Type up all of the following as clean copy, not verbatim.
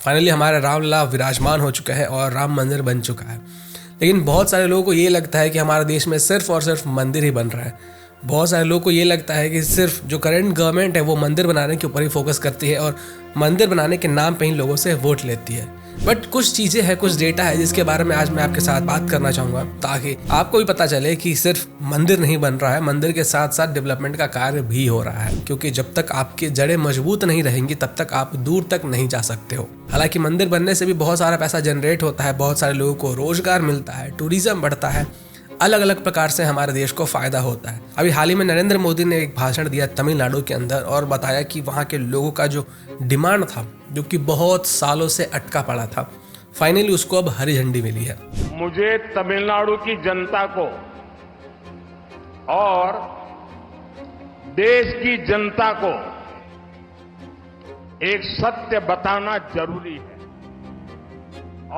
Finally हमारा रामलला विराजमान हो चुका है और राम मंदिर बन चुका है। लेकिन बहुत सारे लोगों को ये लगता है कि हमारे देश में सिर्फ और सिर्फ मंदिर ही बन रहा है। बहुत सारे लोगों को ये लगता है कि सिर्फ जो करंट गवर्नमेंट है वो मंदिर बनाने के ऊपर ही फोकस करती है और मंदिर बनाने के नाम पे ही लोगों से वोट लेती है। बट कुछ चीज़ें हैं, कुछ डेटा है जिसके बारे में आज मैं आपके साथ बात करना चाहूँगा, ताकि आपको भी पता चले कि सिर्फ मंदिर नहीं बन रहा है, मंदिर के साथ साथ डेवलपमेंट का कार्य भी हो रहा है। क्योंकि जब तक आपकी जड़ें मजबूत नहीं रहेंगी तब तक आप दूर तक नहीं जा सकते हो। हालांकि मंदिर बनने से भी बहुत सारा पैसा जनरेट होता है, बहुत सारे लोगों को रोजगार मिलता है, टूरिज्म बढ़ता है, अलग अलग प्रकार से हमारे देश को फायदा होता है। अभी हाल ही में नरेंद्र मोदी ने एक भाषण दिया तमिलनाडु के अंदर और बताया कि वहाँ के लोगों का जो डिमांड था, जो कि बहुत सालों से अटका पड़ा था, फाइनली उसको अब हरी झंडी मिली है। मुझे तमिलनाडु की जनता को और देश की जनता को एक सत्य बताना जरूरी है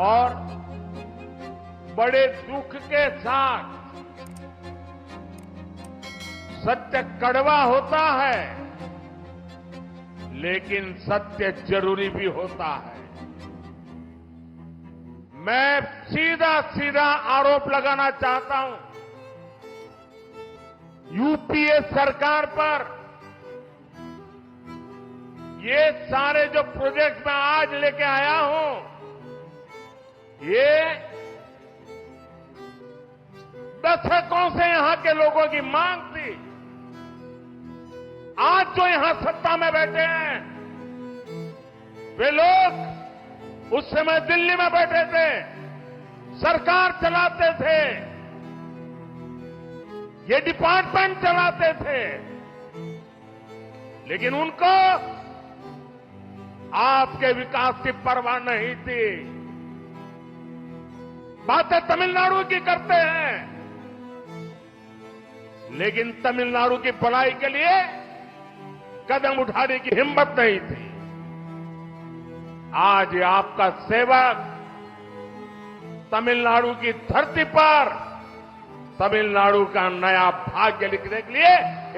और बड़े दुख के साथ सत्य कड़वा होता है, लेकिन सत्य जरूरी भी होता है। मैं सीधा सीधा आरोप लगाना चाहता हूं यूपीए सरकार पर। ये सारे जो प्रोजेक्ट मैं आज लेके आया हूं, ये दशकों से यहां के लोगों की मांग थी। आज जो यहां सत्ता में बैठे हैं, वे लोग उस समय दिल्ली में बैठे थे, सरकार चलाते थे, ये डिपार्टमेंट चलाते थे, लेकिन उनको आपके विकास की परवाह नहीं थी। बातें तमिलनाडु की करते हैं, लेकिन तमिलनाडु की भलाई के लिए कदम उठाने की हिम्मत नहीं थी। आज ये आपका सेवक तमिलनाडु की धरती पर तमिलनाडु का नया भाग्य लिखने के लिए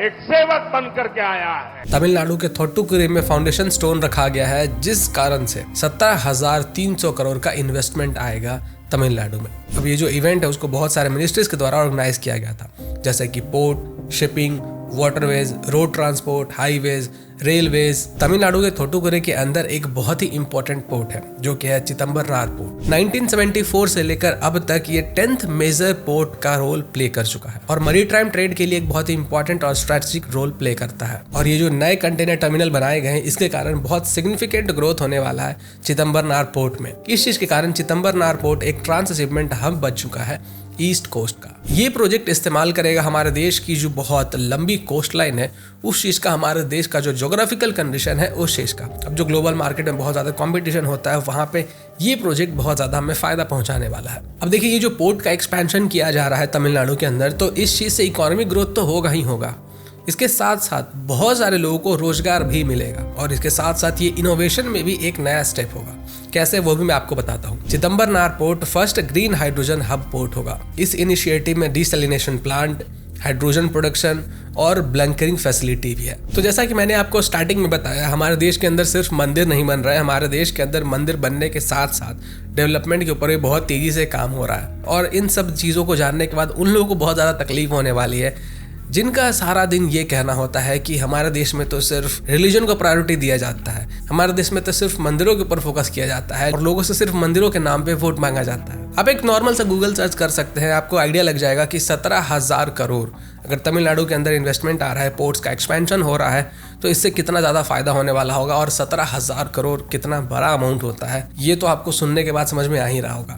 एक सेवक बनकर के आया है। तमिलनाडु के थोट्टुकुडी में फाउंडेशन स्टोन रखा गया है, जिस कारण से 17,300 करोड़ का इन्वेस्टमेंट आएगा तमिलनाडु में। अब ये जो इवेंट है उसको बहुत सारे मिनिस्ट्रीज के द्वारा ऑर्गेनाइज किया गया था, जैसे कि port, shipping, waterways, road transport, highways, railways. Tamil Nadu के थोट्टुकुडी के अंदर एक बहुत ही इंपॉर्टेंट पोर्ट है जो कि है चिदंबरनार पोर्ट। 1974 से लेकर अब तक ये 10th मेजर पोर्ट का रोल प्ले कर चुका है और मरीटाइम ट्रेड के लिए एक बहुत ही इंपॉर्टेंट और स्ट्रेटेजिक रोल प्ले करता है। और ये जो नए कंटेनर टर्मिनल बनाए गए हैं, इसके कारण बहुत सिग्निफिकेंट ग्रोथ होने वाला है चिदंबरनार पोर्ट में। इस चीज के कारण चिदंबरनार पोर्ट एक ट्रांसशिपमेंट हब बन चुका है ईस्ट कोस्ट का। ये प्रोजेक्ट इस्तेमाल करेगा हमारे देश की जो बहुत लंबी कोस्ट लाइन है, उस चीज का, हमारे देश का जो ज्योग्राफिकल कंडीशन है उस चीज का। अब जो ग्लोबल मार्केट में बहुत ज्यादा कंपटीशन होता है, वहां पे ये प्रोजेक्ट बहुत ज्यादा हमें फायदा पहुंचाने वाला है। अब देखिए, ये जो पोर्ट का एक्सपेंशन किया जा रहा है तमिलनाडु के अंदर, तो इस चीज से इकोनॉमिक ग्रोथ तो होगा ही होगा, इसके साथ साथ बहुत सारे लोगों को रोजगार भी मिलेगा और इसके साथ साथ ये इनोवेशन में भी एक नया स्टेप होगा। कैसे, वो भी मैं आपको बताता हूँ। Chidambaranar port first green hydrogen hub port होगा। इस इनिशिएटिव में डिसैलिनेशन प्लांट, हाइड्रोजन प्रोडक्शन और ब्लंकरिंग फैसिलिटी भी है। तो जैसा कि मैंने आपको स्टार्टिंग में बताया, हमारे देश के अंदर सिर्फ मंदिर नहीं बन रहा है, हमारे देश के अंदर मंदिर बनने के साथ साथ डेवलपमेंट के ऊपर भी बहुत तेजी से काम हो रहा है। और इन सब चीज़ों को जानने के बाद उन लोगों को बहुत ज़्यादा तकलीफ होने वाली है जिनका सारा दिन ये कहना होता है कि हमारे देश में तो सिर्फ रिलीजन को प्रायोरिटी दिया जाता है, हमारे देश में तो सिर्फ मंदिरों के ऊपर फोकस किया जाता है और लोगों से सिर्फ मंदिरों के नाम पे वोट मांगा जाता है। आप एक नॉर्मल सा गूगल सर्च कर सकते हैं, आपको आइडिया लग जाएगा कि 17,000 करोड़ अगर तमिलनाडु के अंदर इन्वेस्टमेंट आ रहा है, पोर्ट्स का एक्सपेंशन हो रहा है, तो इससे कितना ज़्यादा फायदा होने वाला होगा। और 17,000 करोड़ कितना बड़ा अमाउंट होता है, ये तो आपको सुनने के बाद समझ में आ ही रहा होगा।